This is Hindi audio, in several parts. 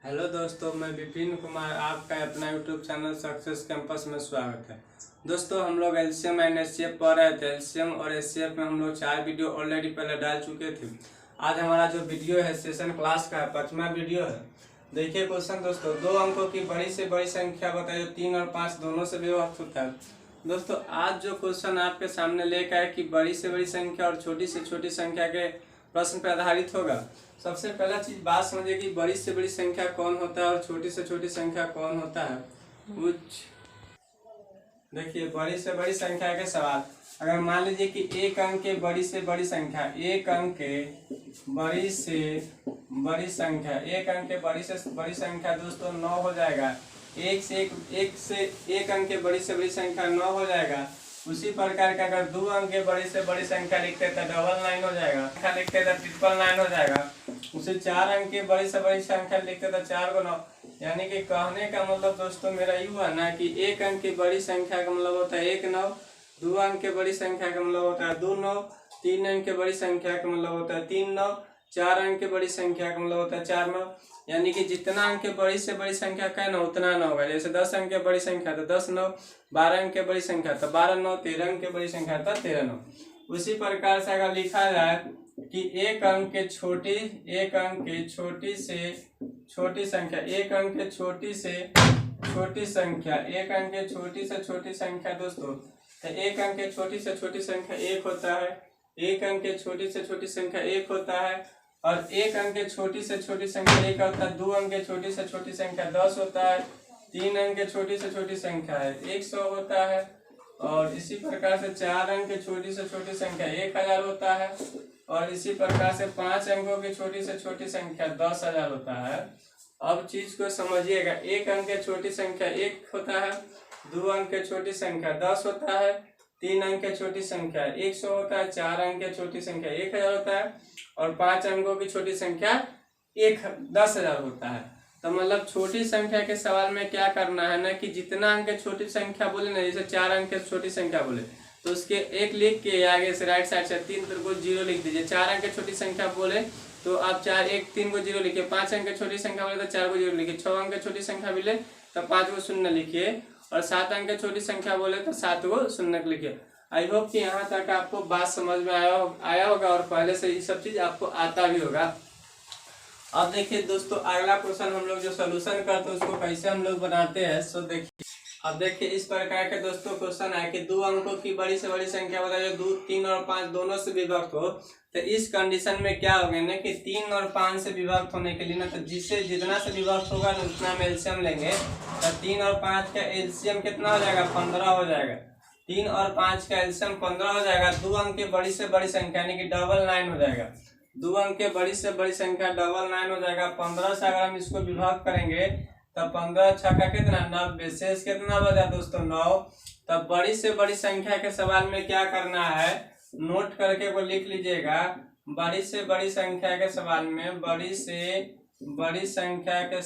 हेलो दोस्तों, मैं विपिन कुमार आपका अपना यूट्यूब चैनल सक्सेस कैंपस में स्वागत है। दोस्तों, हम लोग एलसीएम एंड एचसीएफ पढ़ रहे थे। एलसीएम और एचसीएफ में हम लोग 4 वीडियो ऑलरेडी पहले डाल चुके थे। आज हमारा जो वीडियो है सेशन क्लास का 5वां वीडियो है। देखिए क्वेश्चन दोस्तों, 2 अंकों की बड़ी से बड़ी संख्या बताइए, 3 और 5 दोनों से विभक्त होता है। दोस्तों, आज जो क्वेश्चन आपके सामने लेकर आए कि बड़ी से बड़ी संख्या और छोटी से छोटी संख्या के प्रश्न पर आधारित होगा। सबसे पहला चीज बात समझिए कि बड़ी से बड़ी संख्या कौन होता है और छोटी से छोटी संख्या कौन होता है। कुछ देखिए, बड़ी से बड़ी संख्या के सवाल, अगर मान लीजिए कि एक अंक के बड़ी से बड़ी संख्या, एक अंक के बड़ी से बड़ी संख्या, एक अंक के बड़ी से बड़ी संख्या दोस्तों 9 हो जाएगा। एक अंक के बड़ी से बड़ी संख्या 9 हो जाएगा। उसी प्रकार का अगर 2 अंक के बड़ी से बड़ी संख्या लिखते तो 999 हो जाएगा, संख्या लिखते तो 999 हो जाएगा। उसे 4 अंक की बड़ी से बड़ी संख्या लिखते तो 4 को 9। यानी कि कहने का मतलब दोस्तों मेरा यू है ना कि एक अंक की बड़ी संख्या का मतलब होता है 1 9, 2 अंक के बड़ी संख्या का मतलब होता है 2 9, 3 अंक के बड़ी संख्या का मतलब होता है 3 9, 4 अंक के बड़ी संख्या का मतलब होता है 4 9। यानी कि जितना अंक के बड़ी से बड़ी संख्या का है ना उतना 9 होगा। जैसे 10 अंक के बड़ी संख्या तो 10 9, 12 अंक के बड़ी संख्या तो 12 9, 13 अंक के बड़ी संख्या तो 13 9। उसी प्रकार से अगर लिखा जाए कि एक अंक के छोटी से छोटी संख्या, एक अंक के छोटी से छोटी संख्या, एक अंक के छोटी से छोटी संख्या दोस्तों, तो एक अंक के छोटी से छोटी संख्या 1 होता है, एक अंक के छोटी से छोटी संख्या 1 होता है, और एक अंक के छोटी से छोटी संख्या 1 होता है। 2 अंक के छोटी से छोटी संख्या 10 होता है, 3 अंक के छोटी से छोटी संख्या है 100 होता है, और इसी प्रकार से 4 अंक के छोटी से छोटी संख्या 1000 होता है, और इसी प्रकार से 5 अंकों की छोटी से छोटी संख्या 10,000 होता है। अब चीज को समझिएगा, एक अंक के छोटी संख्या 1 होता है, 2 अंक के छोटी संख्या 10 होता है, 3 अंक के छोटी संख्या 100 होता है, 4 अंक के छोटी संख्या 1000 होता है, और 5 अंकों की छोटी संख्या 10,000 होता है। तो मतलब छोटी संख्या के सवाल में क्या करना है ना कि जितना अंक के छोटी संख्या बोले ना, जैसे 4 अंक के छोटी संख्या बोले तो उसके 1 लिख के आगे से राइट साइड से 3 को 0 लिख दीजिए। 4 अंक की छोटी संख्या बोले तो आप 3 को 0 लिखिए, 5 अंक की छोटी संख्या बोले तो 4 को 0 लिखिए, 6 अंक की छोटी संख्या बोले तो 5 को 0 लिखिए, और 7 अंक की छोटी संख्या बोले तो 7 को 0 लिखिए। आई होप कि यहाँ तक आपको बात समझ में आया होगा और पहले से ये सब चीज आपको आता भी होगा। अब देखिए दोस्तों, अगला क्वेश्चन हम लोग जो सोल्यूशन करते हैं उसको कैसे हम लोग बनाते हैं। सो देखिए, अब देखिए इस प्रकार के दोस्तों क्वेश्चन है कि 2 अंकों की बड़ी से बड़ी संख्या बताइए, 2 3 और 5 दोनों से विभक्त हो। तो इस कंडीशन में क्या होगा ना कि 3 और 5 से विभक्त होने के लिए ना, तो जिससे जितना से विभक्त होगा ना उतना हम एलसीएम लेंगे। तो 3 और 5 का एलसीएम कितना हो जाएगा? 15 हो जाएगा। 3 और 5 का एलसीएम 15 हो जाएगा। 2 अंक की बड़ी से बड़ी संख्या यानी कि 999 हो जाएगा। 2 अंक के बड़ी से बड़ी संख्या 999 हो जाएगा। 15 से अगर हम इसको विभाग करेंगे तब 15 छक्का कितना 90, शेष कितना बचा दोस्तों 9। तब बड़ी से बड़ी संख्या के सवाल में क्या करना है, नोट करके वो लिख लीजिएगा। बड़ी से बड़ी संख्या के सवाल में, बड़ी से बड़ी संख्या के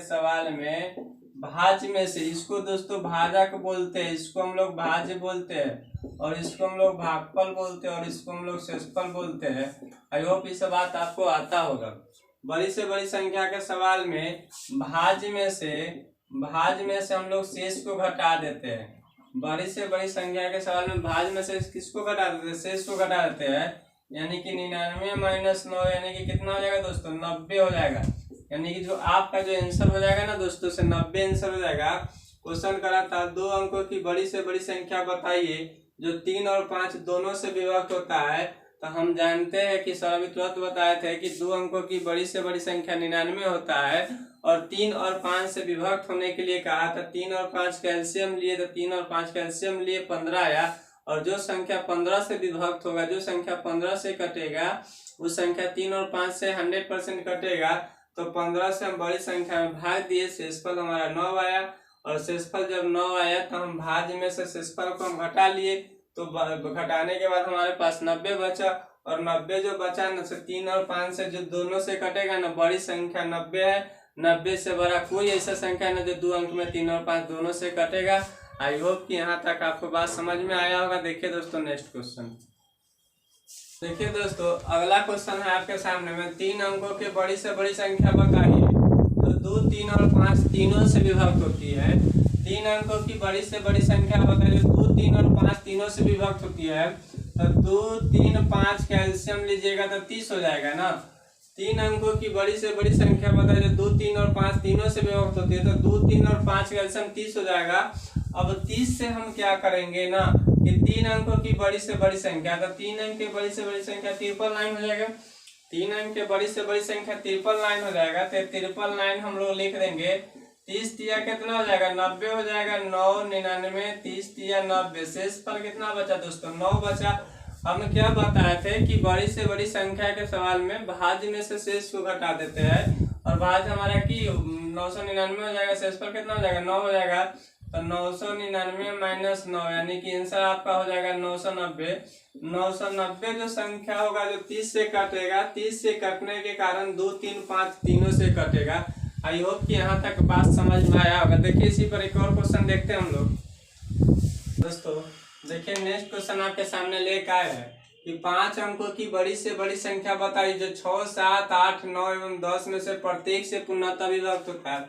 सवाल में भाज्य में से, इसको दोस्तों भाजक बोलते हैं, इसको हम लोग भाज्य बोलते हैं, और इसको हम लोग भागफल बोलते हैं, और इसको हम लोग शेषफल बोलते हैं। आई होप ये सब बात आपको आता होगा। बड़ी से बड़ी संख्या के सवाल में भाज्य में से हम लोग शेष को घटा देते हैं। बड़ी से बड़ी संख्या के सवाल में भाज्य में से किसको घटा देते हैं? शेष को घटा देते हैं। यानी कि 99 - 9 यानी कि कितना हो जाएगा दोस्तों? 90 हो जाएगा। यानी कि जो आपका जो आंसर हो जाएगा ना दोस्तों से 90 आंसर हो जाएगा। क्वेश्चन करा था 2 अंकों की बड़ी से बड़ी संख्या बताइए जो 3 और 5 दोनों से विभक्त होता है। तो हम जानते हैं कि सर अभी तुरंत बताए थे कि 2 अंकों की बड़ी से बड़ी संख्या 99 होता है, और 3 और 5 से विभक्त होने के लिए कहा था। 3 और 5 का एलसीएम लिए तो 3 और 5 का एलसीएम लिए 15 आया, और जो संख्या 15 से विभक्त होगा, जो संख्या 15 से कटेगा उस संख्या 3 और 5 से 100% कटेगा। तो 15 से हम बड़ी संख्या में भाग दिए, शेषफल हमारा 9 आया, और शेषफल जब 9 आया तो हम भाज्य में से शेषफल को हम घटा लिए। तो घटाने के बाद हमारे पास 90 बचा, और 90 जो बचा न, 3 और 5 से जो दोनों से कटेगा ना, बड़ी संख्या 90 है। 90 से बड़ा कोई ऐसा संख्या है ना जो 2 अंक में 3 और 5 दोनों से कटेगा। आई होप कि यहाँ तक आपको बात समझ में आया होगा। देखिए दोस्तों नेक्स्ट क्वेश्चन। देखिए दोस्तों, अगला क्वेश्चन है आपके सामने में 3 अंकों के बड़ी से बड़ी संख्या बताइए। तो 2, 3 और 5 तीनों से विभक्त होती है। 3 अंकों की बड़ी से बड़ी संख्या बताइए। 2, 3 और 5 तीनों से विभक्त होती है। तो 2, 3, 5 का एलसीएम लीजिएगा तो 30 हो जाएगा ना। 3 अंकों की बड़ी से बड़ी संख्या बताइए। 2, 3 और 5 तीनों से विभक्त होती है। तो 2, 3 और 5 का एलसीएम 30 हो जाएगा। अब 30 से हम क्या करेंगे ना कि 3 अंकों की बड़ी से बड़ी संख्या, तो 3 अंक की बड़ी से बड़ी संख्या 399 हो जाएगा। 3 अंक के बड़ी से बड़ी संख्या 399 हो जाएगा। तो 399 हम लोग लिख देंगे। 30 तिया कितना हो जाएगा? 90 हो जाएगा। 9, 99, 30 तिया 90। शेष पर कितना बचा दोस्तों? 9 बचा। हम क्या बताए थे कि बड़ी से बड़ी संख्या के सवाल में भाज्य में से शेष को घटा देते हैं, और भाज्य हमारा की 999 हो जाएगा। शेष पर कितना हो जाएगा? 9 हो जाएगा। तो 999 माइनस 9 यानी कि आंसर आपका हो जाएगा 990। 990 जो संख्या होगा जो 30 से कटेगा, 30 से कटने के कारण 2, 3, 5 तीनों से कटेगा। आई होप कि यहाँ तक बात समझ में आया होगा। देखिए इसी पर एक और क्वेश्चन देखते हैं हम लोग। दोस्तों देखिए नेक्स्ट क्वेश्चन आपके सामने लेकर आए हैं कि 5 अंकों की बड़ी से बड़ी संख्या बताइए जो 6, 7, 8, 9 एवं 10 में से प्रत्येक से पूर्णतः विभक्त होता है।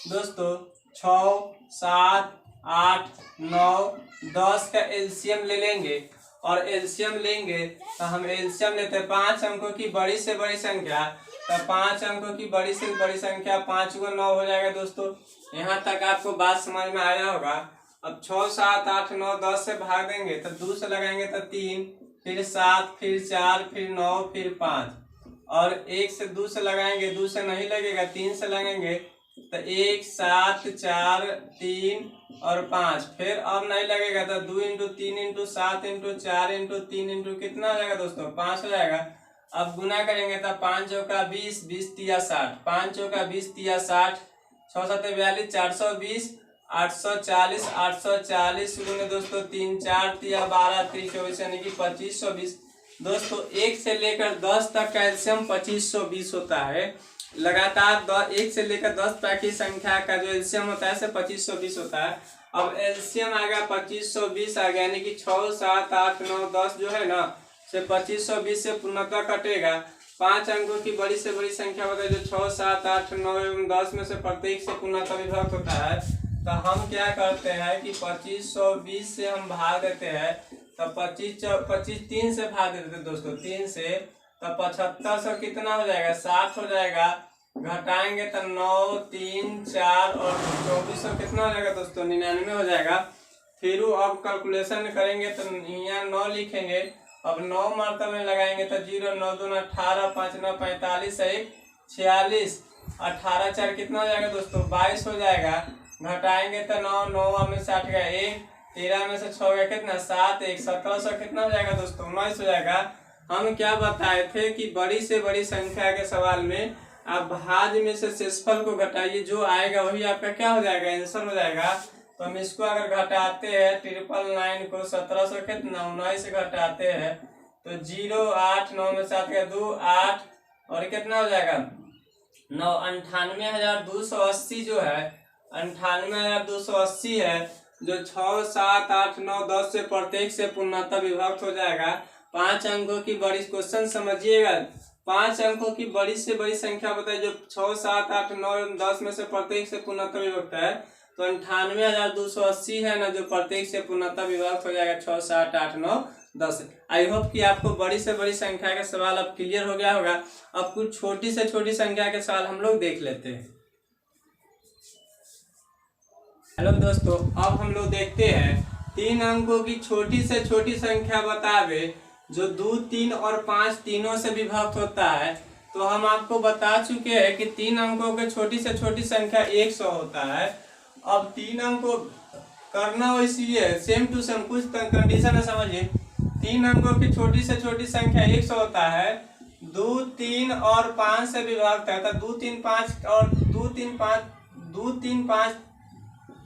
दोस्तों 6, 7, 8, 9, 10 का एलसीएम ले लेंगे, और एलसीएम लेंगे तो हम एलसीएम लेते हैं 5 अंकों की बड़ी से बड़ी संख्या। तो 5 अंकों की बड़ी से बड़ी संख्या 5 को 9 हो जाएगा। दोस्तों यहाँ तक आपको बात समझ में आया होगा। अब 6, 7, 8, 9, 10 से भाग देंगे तो 2 से लगाएंगे तो 3, फिर 7, फिर 4, फिर 9, फिर 5, और 1 से 2 से लगाएंगे, 2 से नहीं लगेगा, 3 से लगेंगे तो 1, 7, 4, 3 और 5, फिर अब नहीं लगेगा तो 2 into 3 into 7 into 4 into 3 into कितना हो जाएगा दोस्तों? 5 हो जाएगा। अब गुना करेंगे तो 5 चौका 20, 20 तिया 60, 5 चौका 20 तिया 60, 6 7 42, 420, 840, 840 गुने दोस्तों 3, 4 तिया 12, 3, 24 यानी कि 2520। दोस्तों 1 से लेकर 10 तक का एलसीएम 2520 होता है। लगातार 1 से लेकर 10 तक की संख्या का जो एलसीएम होता है 2520 होता है। अब एलसीएम आ गया 2520 आ गया, यानी कि 6, 7, 8, 9, 10 जो है ना से 2520 से पूर्णतः कटेगा। 5 अंकों की बड़ी से बड़ी संख्या बताइए जो 6, 7, 8, 9 एवं 10 में से प्रत्येक से पूर्णतः विभक्त होता है। तो हम क्या करते हैं कि 2520 से हम भाग देते हैं। तो 25 3 से भाग देते हैं दोस्तों, 3 से, तो 7500 कितना हो जाएगा? 60 हो जाएगा। घटाएंगे तो 9, 3, 4 और 2400 कितना हो जाएगा दोस्तों? 99 हो जाएगा। फिर अब कैलकुलेशन करेंगे तो यहाँ 9 लिखेंगे। अब 9 मात्रा में लगाएंगे तो 0, 9 दूना 18, 5 9 45, 1 46, 18 4 कितना हो जाएगा दोस्तों? 22 हो जाएगा। घटाएंगे तो 9, 9 में 60 गया 1, 13 में से 6 गया कितना? 7, 1 1700 कितना हो जाएगा दोस्तों? 19 हो जाएगा। हम क्या बताए थे कि बड़ी से बड़ी संख्या के सवाल में आप भाज्य में से शेषफल को घटाइए, जो आएगा वही आपका क्या हो जाएगा? आंसर हो जाएगा। तो हम इसको अगर घटाते हैं 999 को 1700 कितना 19 से घटाते हैं तो 0, 8, 9 में 7 गया 2, 8 और कितना हो जाएगा? 9, 98,280 जो है 98,280 है, जो 6, 7, 8, 9, 10 से प्रत्येक से पूर्णतः विभक्त हो जाएगा। 5 अंकों की बड़ी, क्वेश्चन समझिएगा, 5 अंकों की बड़ी से बड़ी संख्या बताइए जो 6, 7, 8, 9, 10 में से प्रत्येक से पूर्णतः विभक्त है। तो 98,280 है ना जो प्रत्येक से पूर्णतः विभक्त हो जाएगा 6, 7, 8, 9, 10। आई होप कि आपको बड़ी से बड़ी संख्या का सवाल अब क्लियर हो गया होगा। अब कुछ छोटी से छोटी संख्या के सवाल हम लोग देख लेते हैं। हेलो दोस्तों, अब हम लोग देखते हैं 3 अंकों की छोटी से छोटी संख्या बतावे जो 2, 3 और 5 तीनों से विभक्त होता है। तो हम आपको बता चुके हैं कि 3 अंकों की छोटी से छोटी संख्या 100 होता है। अब 3 अंकों करना वैसी है, सेम टू सेम, कुछ कंडीशन है समझिए। 3 अंकों की छोटी से छोटी संख्या 100 होता है। 2, 3 और 5 से विभक्त है। तो 2, 3, 5 और 2, 3, 5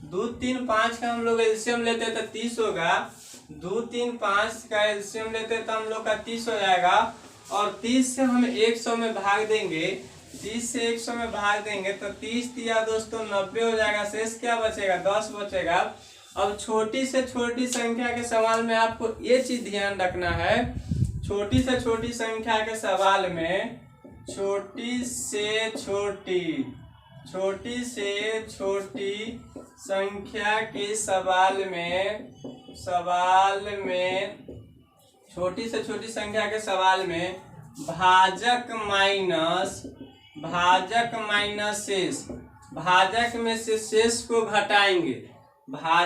2, 3, 5 का हम लोग एलसीएम लेते हैं तो 30 होगा। 2, 3, 5 का एलसीएम लेते हैं तो हम लोग का 30 हो जाएगा। और 30 से हम 100 में भाग देंगे, 30 से 100 में भाग देंगे तो 30 दिया दोस्तों 90 हो जाएगा। शेष क्या बचेगा? 10 बचेगा। अब छोटी से छोटी संख्या के सवाल में आपको ये चीज ध्यान रखना है, छोटी से छोटी संख्या के सवाल में छोटी से छोटी संख्या के सवाल में छोटी से छोटी संख्या के सवाल में भाजक माइनस शेष, भाजक में से शेष को घटाएंगे।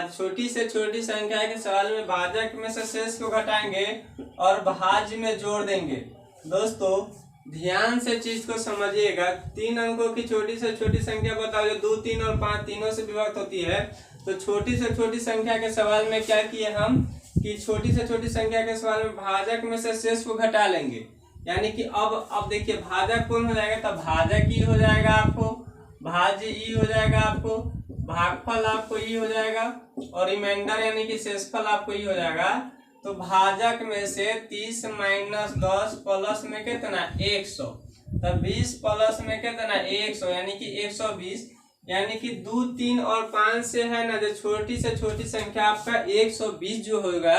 छोटी से छोटी संख्या के सवाल में भाजक में से शेष को घटाएंगे और भाज्य में जोड़ देंगे। दोस्तों ध्यान से चीज को समझिएगा। 3 अंकों की छोटी से छोटी संख्या बताओ जो 2, 3 और 5 तीनों से विभक्त होती है। तो छोटी से छोटी संख्या के सवाल में क्या किए हम कि छोटी से छोटी संख्या के सवाल में भाजक में से शेष को घटा लेंगे। यानी कि अब देखिए भाजक कौन हो जाएगा, तब भाजक ई हो जाएगा आपको, भाज्य ई हो जाएगा आपको, भागफल आपको ई हो जाएगा और रिमाइंडर यानी कि शेषफल आपको ई हो जाएगा। तो भाजक में से 30 माइनस 10 प्लस में कितना 100, तब 20 प्लस में कितना 100 यानी कि 120, यानी कि 2, 3 और 5 से है ना जो छोटी से छोटी संख्या आपका 120 जो होगा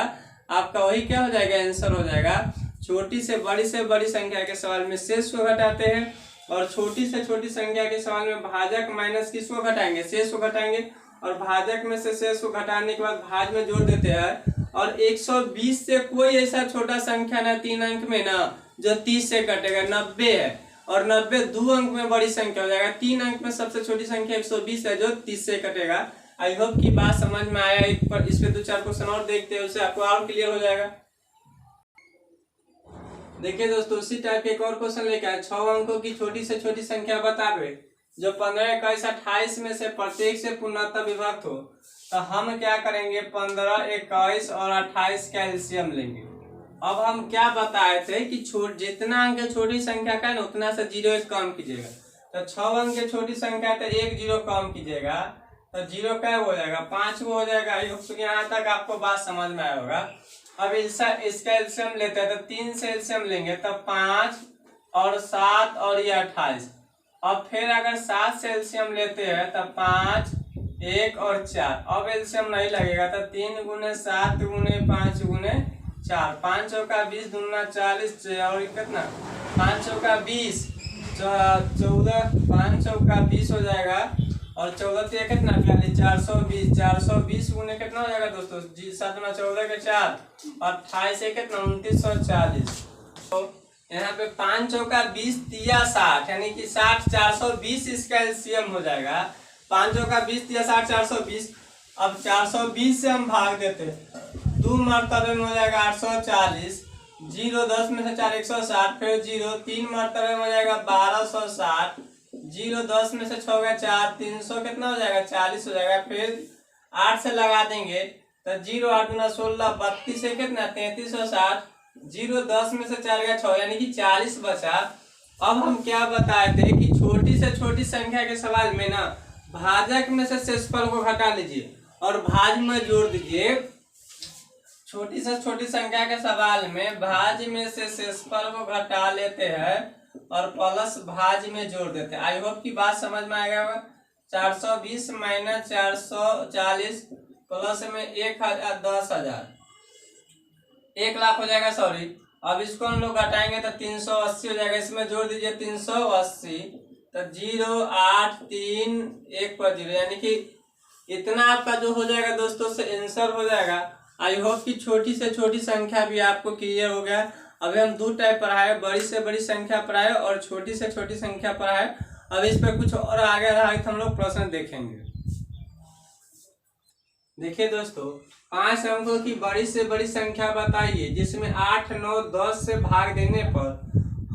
आपका वही क्या हो जाएगा, आंसर हो जाएगा। छोटी से बड़ी संख्या के सवाल में शेष को घटाते हैं और छोटी से छोटी संख्या के सवाल में भाजक माइनस किसको घटाएंगे, शेष को घटाएंगे और भाजक में से शेष को घटाने के बाद भाज्य में जोड़ देते हैं। और 120 से कोई ऐसा छोटा संख्या ना 3 अंक में ना जो 30 से कटेगा, 90 है और 90 2 अंक में बड़ी संख्या हो जाएगा। 3 अंक में सबसे छोटी संख्या 120 है जो 30 से कटेगा। आई होप की बात समझ में आया। इस पे 2-4 क्वेश्चन और देखते हैं, उससे आपको और क्लियर हो जाएगा। देखिए दोस्तों उसी टाइप के एक और क्वेश्चन लेके आए। 6 अंकों की छोटी से छोटी संख्या बतावे जो 15, 21, 28 में से प्रत्येक से पूर्णतः विभक्त हो। तो हम क्या करेंगे 15, 21 और 28 का एलसीएम लेंगे। अब हम क्या बताए थे कि जितना अंक छोटी संख्या का है ना उतना से 0 कम कीजिएगा। तो 6 अंक की छोटी संख्या है तो 1 0 कम कीजिएगा तो 0 क्या हो जाएगा 5 हो जाएगा। यहाँ तक आपको बात समझ में आया होगा। अब इसका एलसीएम लेते हैं तो 3 से एलसीएम लेंगे तब 5 और 7 और ये 28। अब फिर अगर 7 से एलसीएम लेते हैं तब 5, 1 और 4। अब एलसीएम नहीं लगेगा तो 3 गुने 7 गुने 5 गुने 4, 5 चौका 20 दूना 40 और कितना 5 चौका 20 14, 5 चौका 20 हो जाएगा और 14 से कितना 420, 420 गुने कितना हो जाएगा दोस्तों 7 में 14 के 4 और 28 से कितना 2940। तो यहाँ पे 5 चौका 20 तिया 60 यानी कि 60 420 इसका एलसीएम हो जाएगा। 5 चौका 20 तिया 60 420। अब 420 से हम भाग देते हैं 2 मरतबे में हो जाएगा 840, 0 10 में से 4 160, फिर 0 3 मरतबे में हो जाएगा 1260, 0 10 में से 6 गया 4 300 कितना हो जाएगा 40 हो जाएगा। फिर 8 से लगा देंगे तो 0 8 गुना 16 32 से कितना 3360, 0 10 में से 4 गया 6 यानी कि 40 बचा। अब हम क्या बताए थे कि छोटी से छोटी संख्या के सवाल में ना भाजक में से शेषफल को घटा लीजिए और भाज्य में जोड़ दीजिए। छोटी से छोटी संख्या के सवाल में भाज्य में से शेषफल को घटा लेते हैं और प्लस भाज्य में जोड़ देते हैं। आई होप की बात समझ में आएगा। 420 माइनस 440 प्लस में 10,000 1 लाख हो जाएगा सॉरी। अब इसको हम लोग घटाएंगे तो 380 हो जाएगा। इसमें जोड़ दीजिए 380 तो 0 8 3 1 पर 0 यानी कि इतना आपका जो हो जाएगा दोस्तों से आंसर हो जाएगा। आई होप कि छोटी से छोटी संख्या भी आपको क्लियर हो गया। अभी हम 2 टाइप पढ़ाए, बड़ी से बड़ी संख्या पढ़ाए और छोटी से छोटी संख्या पढ़ाए। अब इस पर कुछ और आगे रहा तो हम लोग प्रश्न देखेंगे। देखिए दोस्तों 5 अंकों की बड़ी से बड़ी संख्या बताइए जिसमें 8 9 10 से भाग देने पर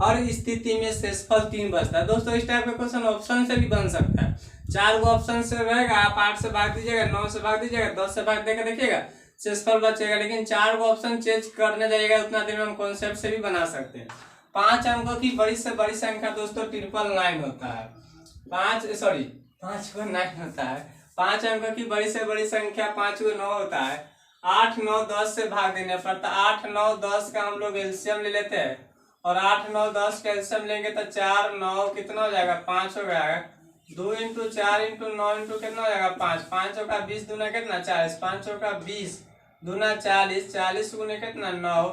हर स्थिति में शेषफल 3 बचता है। दोस्तों इस टाइप का क्वेश्चन ऑप्शन से भी बन सकता है। 4 गो ऑप्शन से रहेगा, आप 8 से भाग दीजिएगा, 9 से भाग दीजिएगा, 10 से भाग देकर देखिएगा शेषफल बचेगा। लेकिन 4 गो ऑप्शन चेंज करने जाइएगा उतना देर में हम कॉन्सेप्ट से भी बना सकते हैं। 5 अंकों की बड़ी से बड़ी संख्या दोस्तों 999 होता है। 5 को 9 होता है। 5 अंकों की बड़ी से बड़ी संख्या 5 को 9 होता है। 8 9 10 से भाग देने पर 8 9 10 का हम लोग एलसीएम ले लेते हैं और 8 9 10 का एलसीएम लेंगे तो 4 9 कितना हो जाएगा 5 हो जाएगा। 2 × 4 × 9 × कितना हो जाएगा 5, 5 चौका 20 दूना कितना 40, 5 चौका 20 दूना 40, 40 गुने कितना 9,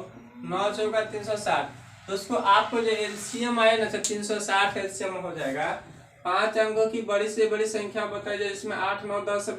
9 चौका 360, तो उसको आपको जो एलसीएम आया ना 360 एलसीएम हो जाएगा। 5 अंकों की बड़ी से बड़ी संख्या बताइए जिसमें 8 9 10